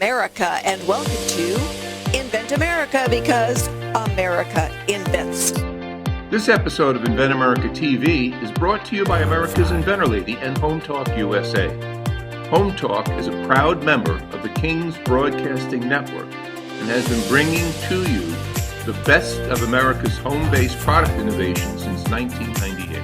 America, and welcome to Invent America, because America invents. This episode of Invent America TV is brought to you by America's Inventor Lady and Home Talk USA. Home Talk is a proud member of the King's Broadcasting Network and has been bringing to you the best of America's home-based product innovation since 1998.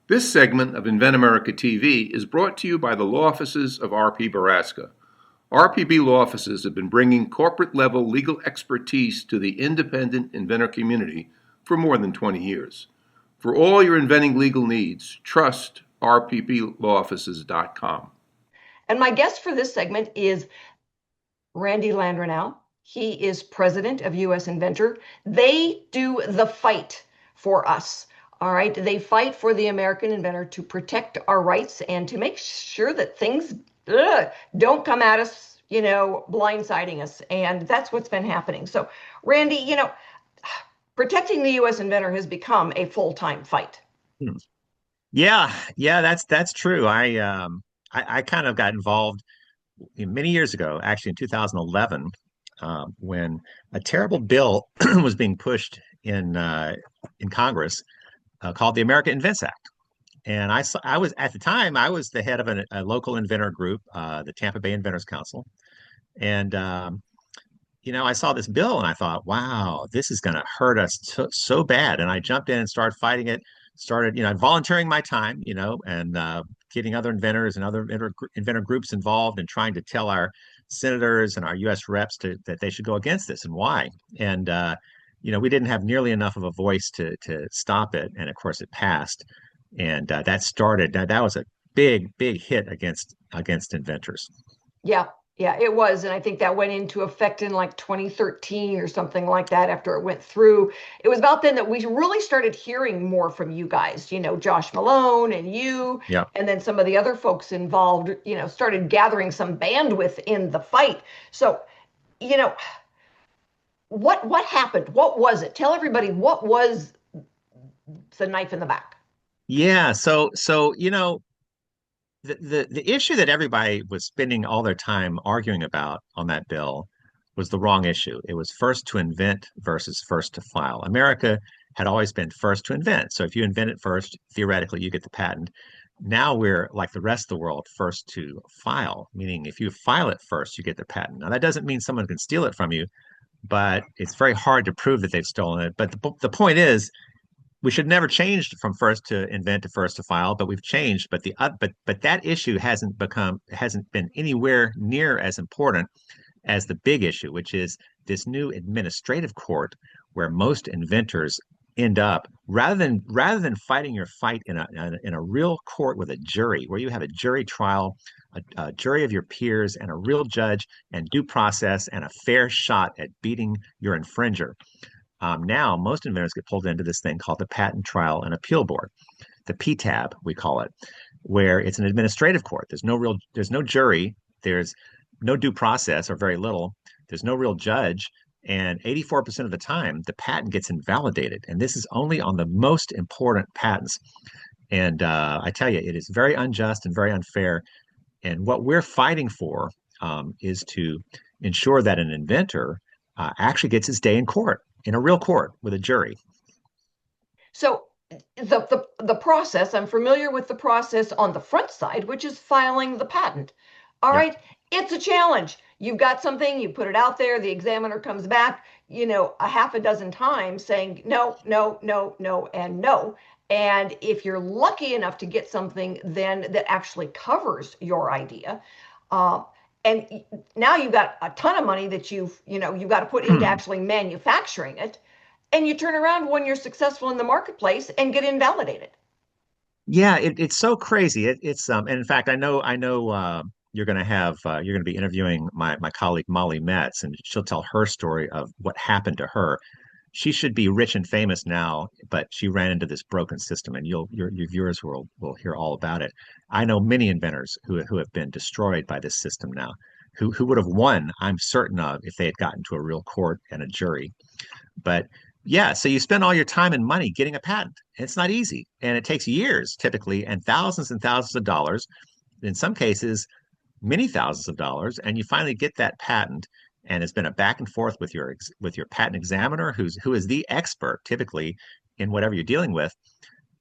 This segment of Invent America TV is brought to you by the law offices of R.P. Baraska. RPB law offices have been bringing corporate-level legal expertise to the independent inventor community for more than 20 years. For all your inventing legal needs, trust rpblawoffices.com. And my guest for this segment is Randy Landrenau. He is president of US Inventor. They do the fight for us. All right, they fight for the American inventor to protect our rights and to make sure that things don't come at us, blindsiding us. And that's what's been happening. So, Randy, protecting the U.S. inventor has become a full-time fight. Yeah, that's true. I kind of got involved many years ago, actually in 2011, when a terrible bill was being pushed in Congress. Called the America Invents Act. And I was at the time, I was the head of a local inventor group, the Tampa Bay Inventors Council. And, I saw this bill and I thought, wow, this is going to hurt us so bad. And I jumped in and started fighting it, volunteering my time, and getting other inventors and other inventor groups involved and trying to tell our senators and our U.S. reps that they should go against this and why. And, we didn't have nearly enough of a voice to stop it. And of course it passed. And that was a big hit against inventors. Yeah, it was. And I think that went into effect in like 2013 or something like that after it went through. It was about then that we really started hearing more from you guys, Josh Malone and you, yeah. And then some of the other folks involved, started gathering some bandwidth in the fight. So, what happened? What was it? Tell everybody, what was the knife in the back? Yeah. So the issue that everybody was spending all their time arguing about on that bill was the wrong issue. It was first to invent versus first to file. America had always been first to invent. So if you invent it first, theoretically, you get the patent. Now we're like the rest of the world, first to file, meaning if you file it first, you get the patent. Now that doesn't mean someone can steal it from you, but it's very hard to prove that they've stolen it. But the point is, we should never change from first to invent to first to file, but we've changed. But that issue hasn't been anywhere near as important as the big issue, which is this new administrative court where most inventors end up, rather than fighting your fight in a real court with a jury, where you have a jury trial, a jury of your peers and a real judge and due process and a fair shot at beating your infringer. Now most inventors get pulled into this thing called the Patent Trial and Appeal Board, the PTAB we call it, where it's an administrative court. There's no jury, there's no due process or very little, there's no real judge. And 84% of the time, the patent gets invalidated. And this is only on the most important patents. And I tell you, it is very unjust and very unfair. And what we're fighting for is to ensure that an inventor actually gets his day in court, in a real court with a jury. So the process, I'm familiar with the process on the front side, which is filing the patent. All right. It's a challenge. You've got something, you put it out there, the examiner comes back, a half a dozen times saying no, and no. And if you're lucky enough to get something then that actually covers your idea, and now you've got a ton of money that you've got to put into actually manufacturing it, and you turn around when you're successful in the marketplace and get invalidated. Yeah, it's so crazy. It's and in fact, I know you're going to be interviewing my colleague Molly Metz, and she'll tell her story of what happened to her. She should be rich and famous now, but she ran into this broken system, and your viewers will hear all about it. I know many inventors who have been destroyed by this system now, who would have won, I'm certain of, if they had gotten to a real court and a jury. But yeah, so you spend all your time and money getting a patent. It's not easy, and it takes years typically, and thousands of dollars, in some cases, many thousands of dollars, and you finally get that patent. And it's been a back and forth with your patent examiner, who is the expert typically in whatever you're dealing with.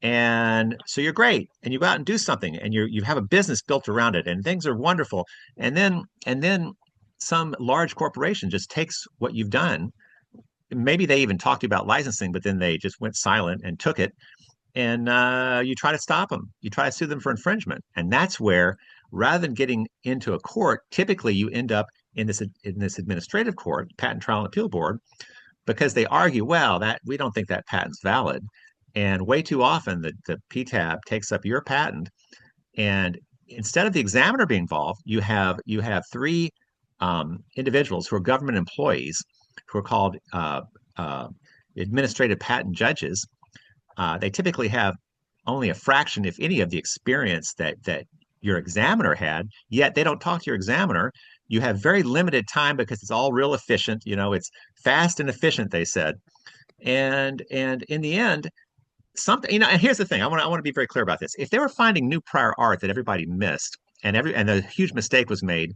And so you're great, and you go out and do something, and you have a business built around it, and things are wonderful. And then some large corporation just takes what you've done. Maybe they even talked to you about licensing, but then they just went silent and took it. And you try to stop them. You try to sue them for infringement, and that's where, rather than getting into a court, typically you end up in this administrative court, Patent Trial and Appeal Board, because they argue, well, that we don't think that patent's valid. And way too often the PTAB takes up your patent, and instead of the examiner being involved, you have three individuals who are government employees who are called administrative patent judges. They typically have only a fraction, if any, of the experience that your examiner had, yet they don't talk to your examiner. You have very limited time because it's all real efficient. It's fast and efficient, they said. And in the end, something, and here's the thing, I want to be very clear about this. If they were finding new prior art that everybody missed, and a huge mistake was made,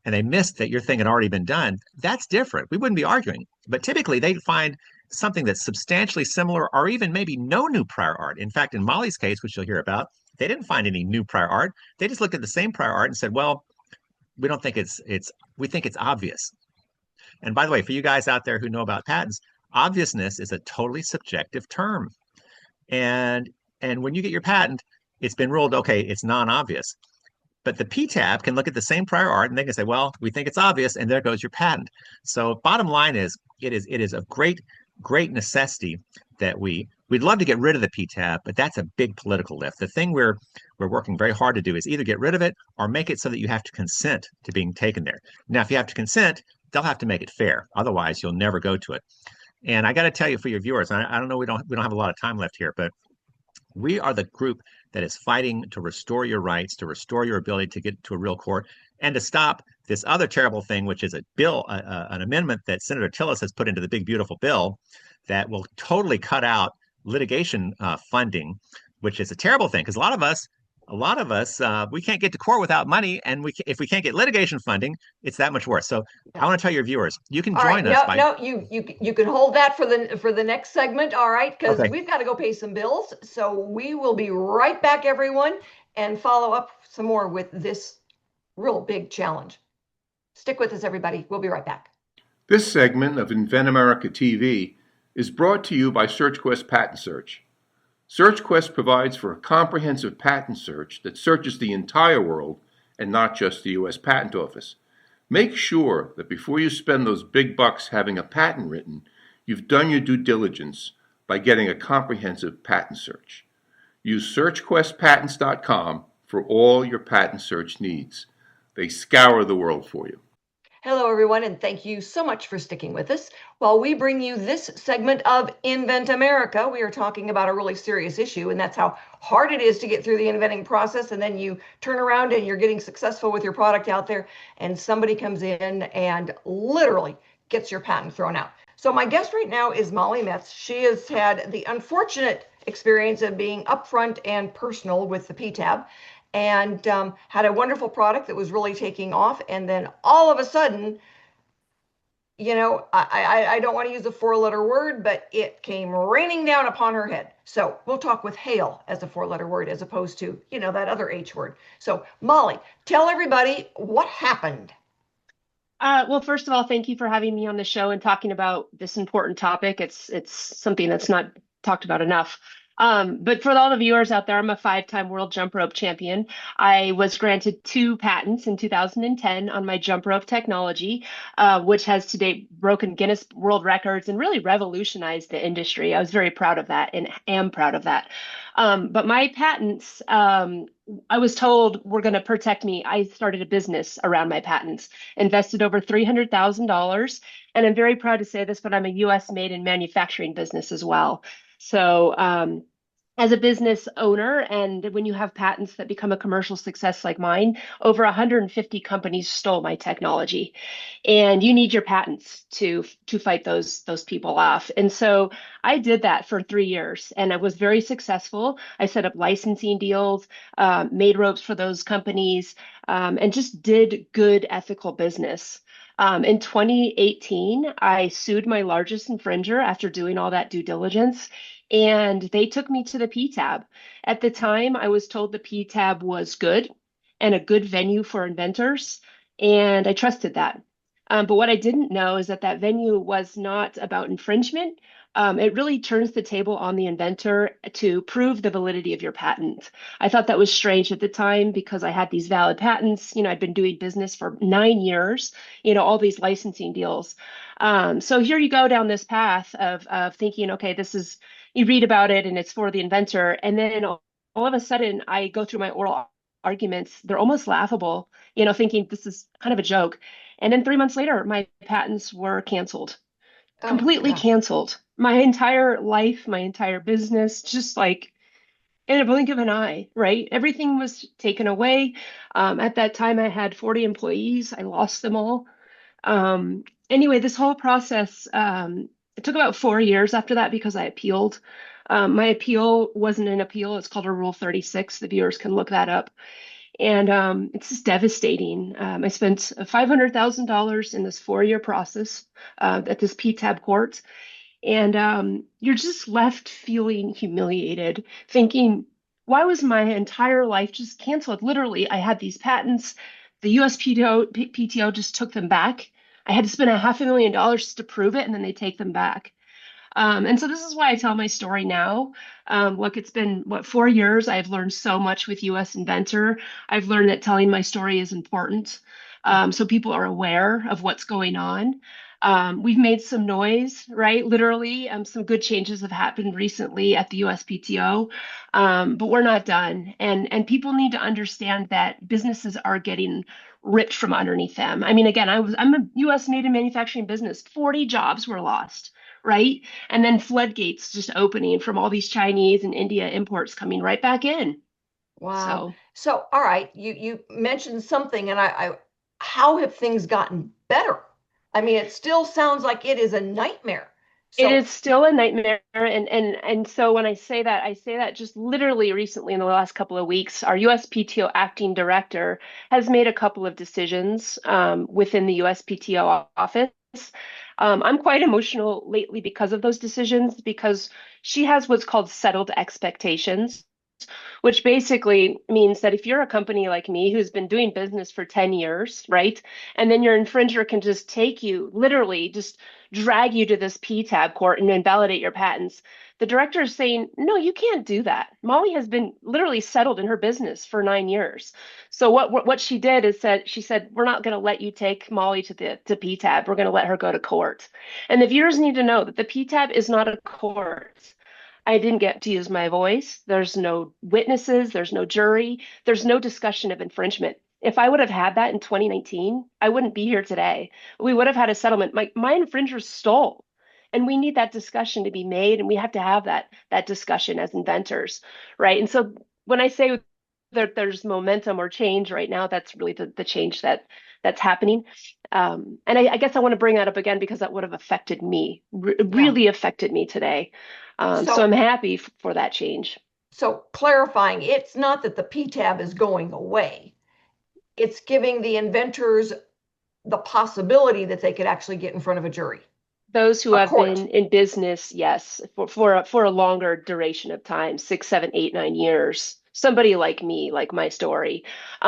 and they missed that your thing had already been done, that's different. We wouldn't be arguing. But typically they'd find something that's substantially similar, or even maybe no new prior art. In fact, in Molly's case, which you'll hear about, they didn't find any new prior art. They just looked at the same prior art and said, well, we don't think we think it's obvious. And by the way, for you guys out there who know about patents, obviousness is a totally subjective term. And when you get your patent, it's been ruled, okay, it's non-obvious. But the PTAB can look at the same prior art and they can say, well, we think it's obvious, and there goes your patent. So bottom line is, it is a great necessity that we'd love to get rid of the PTAB, but that's a big political lift. The thing we're working very hard to do is either get rid of it or make it so that you have to consent to being taken there. Now, if you have to consent, they'll have to make it fair. Otherwise, you'll never go to it. And I got to tell you, for your viewers, I don't know, we don't have a lot of time left here, but we are the group that is fighting to restore your rights, to restore your ability to get to a real court, and to stop this other terrible thing, which is a bill, an amendment that Senator Tillis has put into the big, beautiful bill that will totally cut out litigation funding, which is a terrible thing, because a lot of us, we can't get to court without money, and if we can't get litigation funding, it's that much worse. So I want to tell your viewers, you can join us. You can hold that for the next segment, all right? Because Okay. we've got to go pay some bills. So we will be right back, everyone, and follow up some more with this real big challenge. Stick with us, everybody. We'll be right back. This segment of Invent America TV is brought to you by SearchQuest Patent Search. SearchQuest provides for a comprehensive patent search that searches the entire world and not just the U.S. Patent Office. Make sure that before you spend those big bucks having a patent written, you've done your due diligence by getting a comprehensive patent search. Use SearchQuestPatents.com for all your patent search needs. They scour the world for you. Hello, everyone, and thank you so much for sticking with us. While we bring you this segment of Invent America, we are talking about a really serious issue, and that's how hard it is to get through the inventing process, and then you turn around and you're getting successful with your product out there, and somebody comes in and literally gets your patent thrown out. So my guest right now is Molly Metz. She has had the unfortunate experience of being upfront and personal with the PTAB, and had a wonderful product that was really taking off. And then all of a sudden, I don't want to use a four-letter word, but it came raining down upon her head. So we'll talk with hail as a four-letter word as opposed to, that other H word. So Molly, tell everybody what happened. Well, first of all, thank you for having me on the show and talking about this important topic. It's something that's not talked about enough. But for all the viewers out there, I'm a 5-time world jump rope champion. I was granted 2 patents in 2010 on my jump rope technology, which has to date broken Guinness World Records and really revolutionized the industry. I was very proud of that and am proud of that. But my patents, I was told were going to protect me. I started a business around my patents, invested over $300,000. And I'm very proud to say this, but I'm a US made and manufacturing business as well. So as a business owner, and when you have patents that become a commercial success like mine, over 150 companies stole my technology, and you need your patents to fight those people off. And so I did that for 3 years, and I was very successful. I set up licensing deals, made ropes for those companies, and just did good ethical business. In 2018, I sued my largest infringer after doing all that due diligence, and they took me to the PTAB. At the time, I was told the PTAB was good and a good venue for inventors, and I trusted that. But what I didn't know is that that venue was not about infringement. It really turns the table on the inventor to prove the validity of your patent. I thought that was strange at the time because I had these valid patents. I'd been doing business for 9 years, all these licensing deals. So here you go down this path of thinking, okay, you read about it and it's for the inventor. And then all of a sudden I go through my oral arguments. They're almost laughable, thinking this is kind of a joke. And then 3 months later, my patents were canceled, Oh completely gosh. canceled. My entire life, my entire business, just like in a blink of an eye, right? Everything was taken away. At that time, I had 40 employees. I lost them all. Anyway, this whole process, it took about 4 years after that because I appealed. My appeal wasn't an appeal. It's called a Rule 36. The viewers can look that up. And it's just devastating. I spent $500,000 in this 4-year process at this PTAB court. And you're just left feeling humiliated, thinking, why was my entire life just canceled? Literally, I had these patents. The USPTO just took them back. I had to spend $500,000 to prove it, and then they take them back. And so this is why I tell my story now. Look, it's been, 4 years? I've learned so much with US Inventor. I've learned that telling my story is important. So people are aware of what's going on. We've made some noise, right? Literally, some good changes have happened recently at the USPTO, but we're not done. And people need to understand that businesses are getting ripped from underneath them. I mean, again, I'm a US made in manufacturing business. 40 jobs were lost, right? And then floodgates just opening from all these Chinese and India imports coming right back in. Wow. So, all right, you mentioned something, and how have things gotten better? I mean, it still sounds like it is a nightmare. It So, is still a nightmare, and so when I say that just literally recently in the last couple of weeks, our USPTO acting director has made a couple of decisions within the USPTO office. I'm quite emotional lately because of those decisions, because she has what's called settled expectations, which basically means that if you're a company like me who's been doing business for 10 years, right? And then your infringer can just take you, literally just drag you to this PTAB court and invalidate your patents. The director is saying, no, you can't do that. Molly has been literally settled in her business for 9 years. So what she did is she said, we're not going to let you take Molly to PTAB. We're going to let her go to court. And the viewers need to know that the PTAB is not a court. I didn't get to use my voice. There's no witnesses, there's no jury, there's no discussion of infringement. If I would have had that in 2019, I wouldn't be here today. We would have had a settlement. My infringers stole. And we need that discussion to be made, and we have to have that discussion as inventors, right? And so when I say there's momentum or change right now, that's really the change that's happening. And I guess I want to bring that up again because that would have affected me, really affected me today. So I'm happy for that change. So clarifying, it's not that the PTAB is going away. It's giving the inventors the possibility that they could actually get in front of a jury. Those who have court. been in business, yes, for a longer duration of time, 6, 7, 8, 9 years. Somebody like me, like my story.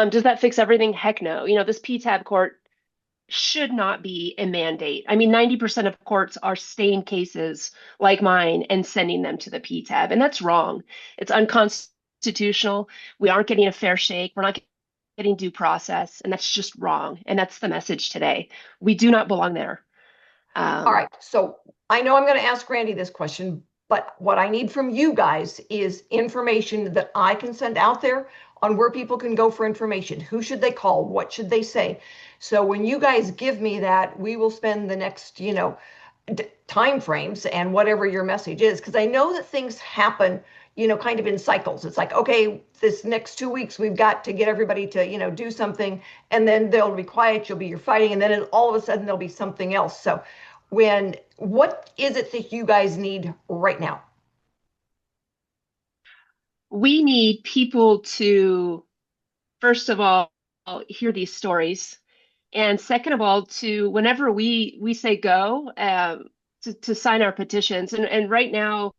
Does that fix everything? Heck no. This PTAB court should not be a mandate. I mean, 90% of courts are staying cases like mine and sending them to the PTAB, and that's wrong. It's unconstitutional. We aren't getting a fair shake. We're not getting due process, and that's just wrong. And that's the message today. We do not belong there. All right. So I know I'm going to ask Randy this question, but what I need from you guys is information that I can send out there on where people can go for information. Who should they call? What should they say? So when you guys give me that, we will spend the next, time frames and whatever your message is, because I know that things happen, kind of in cycles. It's like, okay, this next 2 weeks we've got to get everybody to, do something, and then they'll be quiet, you'll be your fighting, and then all of a sudden there'll be something else. So what is it that you guys need right now? We need people to, first of all, hear these stories. And second of all, to whenever we say go, to sign our petitions. And right now,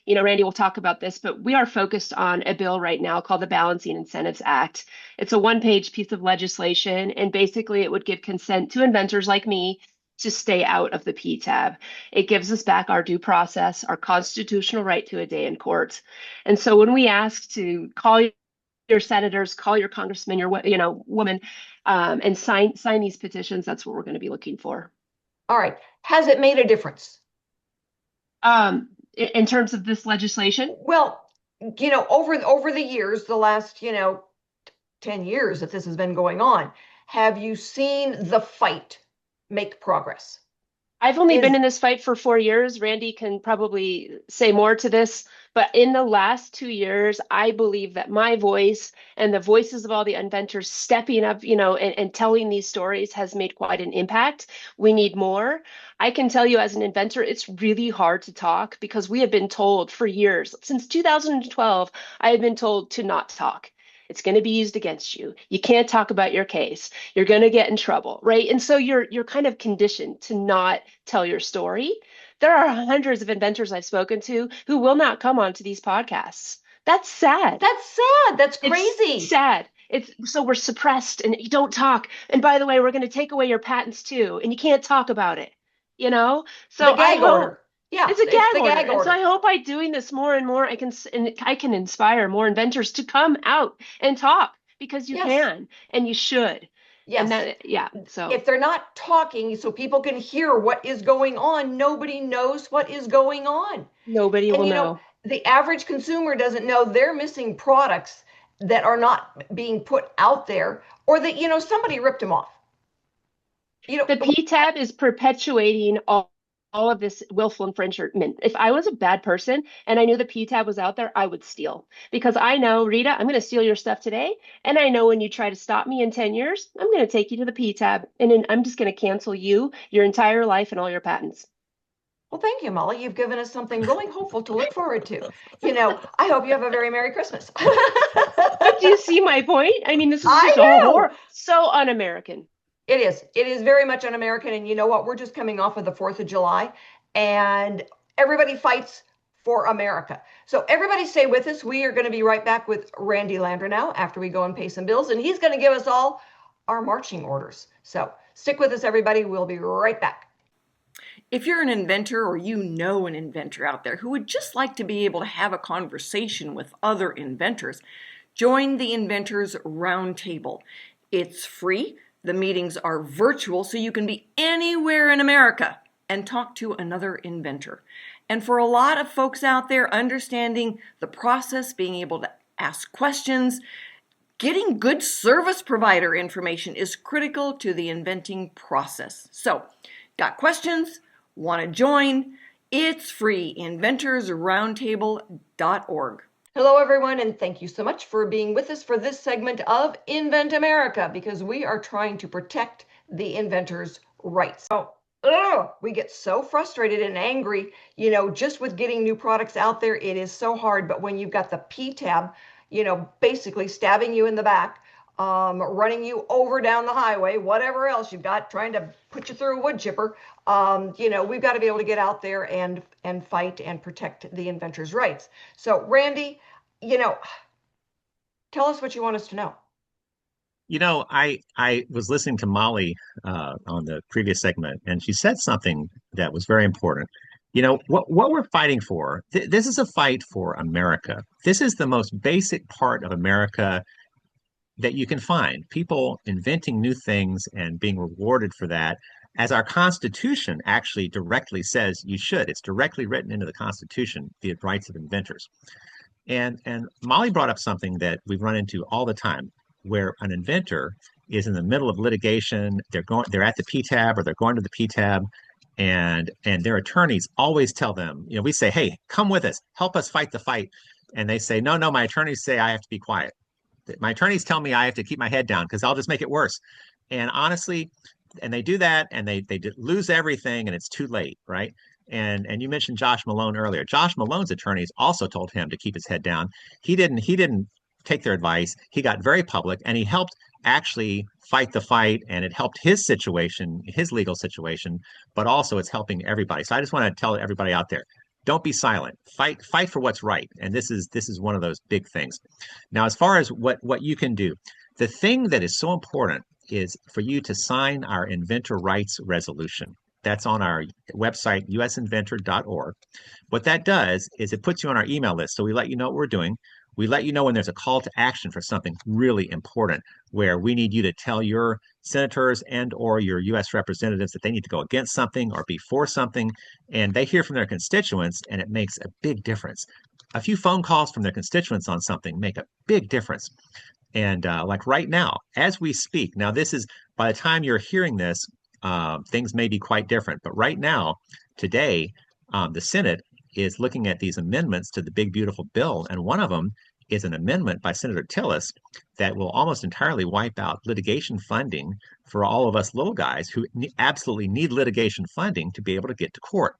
Randy will talk about this, but we are focused on a bill right now called the Balancing Incentives Act. It's a one-page piece of legislation, and basically it would give consent to inventors like me to stay out of the PTAB. It gives us back our due process, our constitutional right to a day in court. And so when we ask to call your senators, call your congressman, your woman, and sign these petitions, that's what we're going to be looking for. All right. Has it made a difference? In terms of this legislation? Well, over the years, the last, 10 years that this has been going on, have you seen the fight make progress? I've only been in this fight for 4 years. Randy can probably say more to this, but in the last 2 years, I believe that my voice and the voices of all the inventors stepping up, and telling these stories has made quite an impact. We need more. I can tell you as an inventor, it's really hard to talk because we have been told for years, since 2012, I have been told to not talk. It's going to be used against you. You can't talk about your case. You're going to get in trouble, right? And so you're kind of conditioned to not tell your story. There are hundreds of inventors I've spoken to who will not come onto these podcasts. That's sad. That's sad. That's crazy. It's sad. So we're suppressed and you don't talk. And by the way, we're going to take away your patents too, and you can't talk about it. So the gag order. Yeah, it's a gag order. Gag order. And so I hope by doing this more and more, I can inspire more inventors to come out and talk, because you can and you should. Yes. And so if they're not talking so people can hear what is going on, nobody knows what is going on. Nobody will know. The average consumer doesn't know they're missing products that are not being put out there, or that, somebody ripped them off. The PTAB is perpetuating all of this willful infringement. If I was a bad person and I knew the PTAB was out there, I would steal, because I know, Rita, I'm going to steal your stuff today. And I know when you try to stop me in 10 years, I'm going to take you to the PTAB, and then I'm just going to cancel you, your entire life, and all your patents. Well, thank you, Molly. You've given us something really hopeful to look forward to. I hope you have a very Merry Christmas. But do you see my point? I mean, this is just so un-American. It is. It is very much un-American. And you know what? We're just coming off of the 4th of July, and everybody fights for America. So everybody stay with us. We are going to be right back with Randy Landrenau after we go and pay some bills, and he's going to give us all our marching orders. So stick with us, everybody. We'll be right back. If you're an inventor, or an inventor out there who would just like to be able to have a conversation with other inventors, join the Inventors Roundtable. It's free. The meetings are virtual, so you can be anywhere in America and talk to another inventor. And for a lot of folks out there, understanding the process, being able to ask questions, getting good service provider information is critical to the inventing process. So, got questions? Want to join? It's free. inventorsroundtable.org. Hello, everyone, and thank you so much for being with us for this segment of Invent America, because we are trying to protect the inventors' rights. So, we get so frustrated and angry, just with getting new products out there. It is so hard. But when you've got the PTAB, basically stabbing you in the back, running you over down the highway, whatever else you've got, trying to put you through a wood chipper, we've got to be able to get out there and fight and protect the inventors' rights. So, Randy, tell us what you want us to know. I was listening to Molly on the previous segment, and she said something that was very important. What we're fighting for, this is a fight for America. This is the most basic part of America that you can find. People inventing new things and being rewarded for that, as our Constitution actually directly says you should. It's directly written into the Constitution, the rights of inventors. And Molly brought up something that we've run into all the time, where an inventor is in the middle of litigation. They're at the PTAB, or they're going to the PTAB, and their attorneys always tell them, we say, hey, come with us, help us fight the fight. And they say, no, my attorneys say I have to be quiet. My attorneys tell me I have to keep my head down because I'll just make it worse. And honestly, and they do that and they lose everything and it's too late, right? And you mentioned Josh Malone earlier. Josh Malone's attorneys also told him to keep his head down. He didn't take their advice. He got very public and he helped actually fight the fight, and it helped his situation, his legal situation, but also it's helping everybody. So I just want to tell everybody out there, don't be silent. Fight for what's right. And this is one of those big things. Now, as far as what you can do, the thing that is so important is for you to sign our inventor rights resolution. That's on our website, usinventor.org. What that does is it puts you on our email list. So we let you know what we're doing. We let you know when there's a call to action for something really important, where we need you to tell your senators and or your U.S. representatives that they need to go against something or be for something. And they hear from their constituents, and it makes a big difference. A few phone calls from their constituents on something make a big difference. And like right now, as we speak, now this is, by the time you're hearing this, things may be quite different. But right now, today, the Senate is looking at these amendments to the big, beautiful bill. And one of them is an amendment by Senator Tillis that will almost entirely wipe out litigation funding for all of us little guys who absolutely need litigation funding to be able to get to court.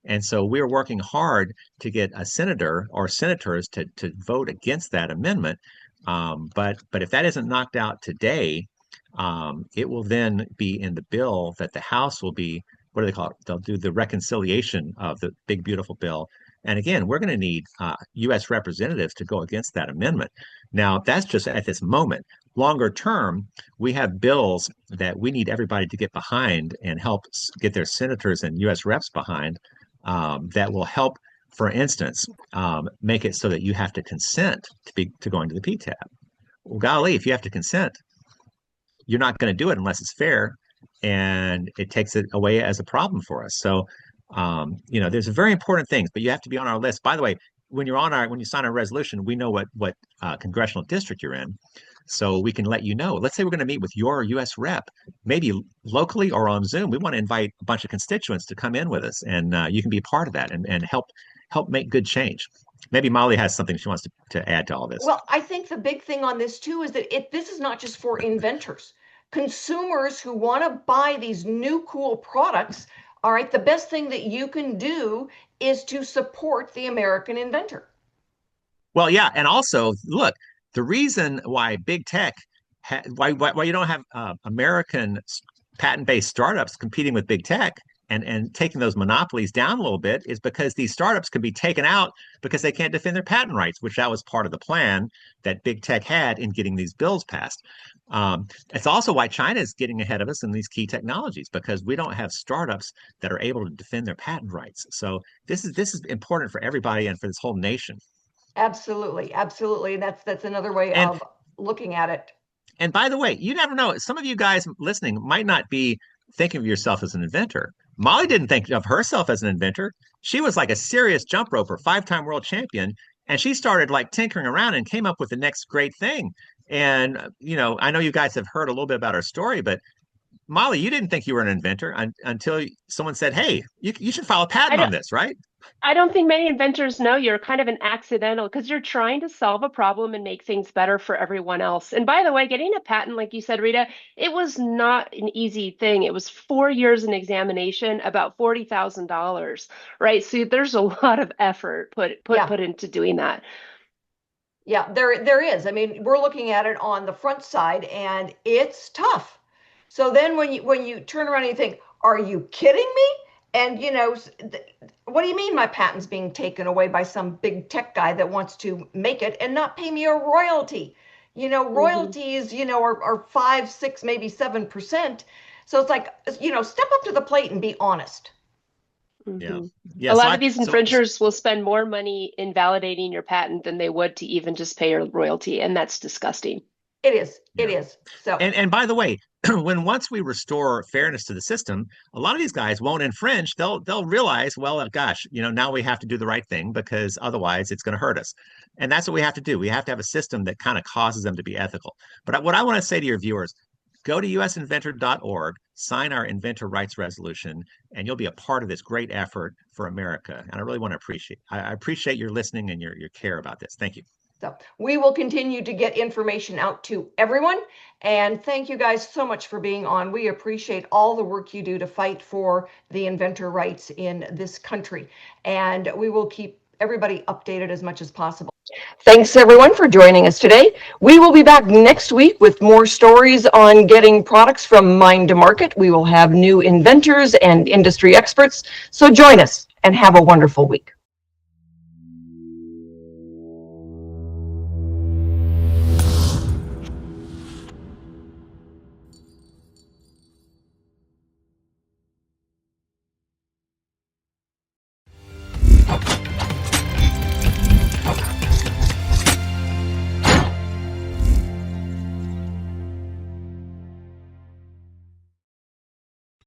And so we're working hard to get a senator or senators to vote against that amendment. But if that isn't knocked out today, it will then be in the bill that the House will be, what do they call it? They'll do the reconciliation of the big, beautiful bill. And again, we're going to need U.S. representatives to go against that amendment. Now, that's just at this moment. Longer term, we have bills that we need everybody to get behind and help get their senators and U.S. reps behind that will help, for instance, make it so that you have to consent to going to the PTAB. Well, golly, if you have to consent, you're not going to do it unless it's fair, and it takes it away as a problem for us. So, there's very important things, but you have to be on our list. By the way, when you sign our resolution, we know what congressional district you're in, so we can let you know. Let's say we're going to meet with your U.S. rep, maybe locally or on Zoom. We want to invite a bunch of constituents to come in with us, and you can be part of that and help make good change. Maybe Molly has something she wants to add to all this. Well, I think the big thing on this too is that this is not just for inventors. Consumers who want to buy these new cool products, all right, the best thing that you can do is to support the American inventor. Well, yeah, and also, look, the reason why big tech, why you don't have American patent-based startups competing with big tech and taking those monopolies down a little bit is because these startups can be taken out because they can't defend their patent rights, which that was part of the plan that big tech had in getting these bills passed. It's also why China is getting ahead of us in these key technologies, because we don't have startups that are able to defend their patent rights. So this is important for everybody and for this whole nation. Absolutely, absolutely. That's another way of looking at it. And by the way, you never know. Some of you guys listening might not be thinking of yourself as an inventor. Molly didn't think of herself as an inventor. She was like a serious jump roper, 5-time world champion. And she started like tinkering around and came up with the next great thing. And, I know you guys have heard a little bit about her story, but Molly, you didn't think you were an inventor until someone said, hey, you should file a patent on this, right? I don't think many inventors know you're kind of an accidental, because you're trying to solve a problem and make things better for everyone else. And by the way, getting a patent, like you said, Rita, it was not an easy thing. It was 4 years in examination, about $40,000, right? So there's a lot of effort put into doing that. Yeah, there is. I mean, we're looking at it on the front side, and it's tough. So then when you turn around and you think, are you kidding me? And, what do you mean my patent's being taken away by some big tech guy that wants to make it and not pay me a royalty? Royalties, are 5, 6, maybe 7%. So it's like, step up to the plate and be honest. Mm-hmm. Yeah. A lot of these infringers will spend more money in validating your patent than they would to even just pay your royalty. And that's disgusting. It is. Yeah. It is. So, and by the way, once we restore fairness to the system, a lot of these guys won't infringe. They'll realize, well, gosh, now we have to do the right thing, because otherwise it's going to hurt us. And that's what we have to do. We have to have a system that kind of causes them to be ethical. But what I want to say to your viewers, Go to usinventor.org, sign our inventor rights resolution, and you'll be a part of this great effort for America. And I really want to I appreciate your listening and your care about this. Thank you. So we will continue to get information out to everyone. And thank you guys so much for being on. We appreciate all the work you do to fight for the inventor rights in this country. And we will keep everybody updated as much as possible. Thanks everyone for joining us today. We will be back next week with more stories on getting products from mind to market. We will have new inventors and industry experts. So join us and have a wonderful week.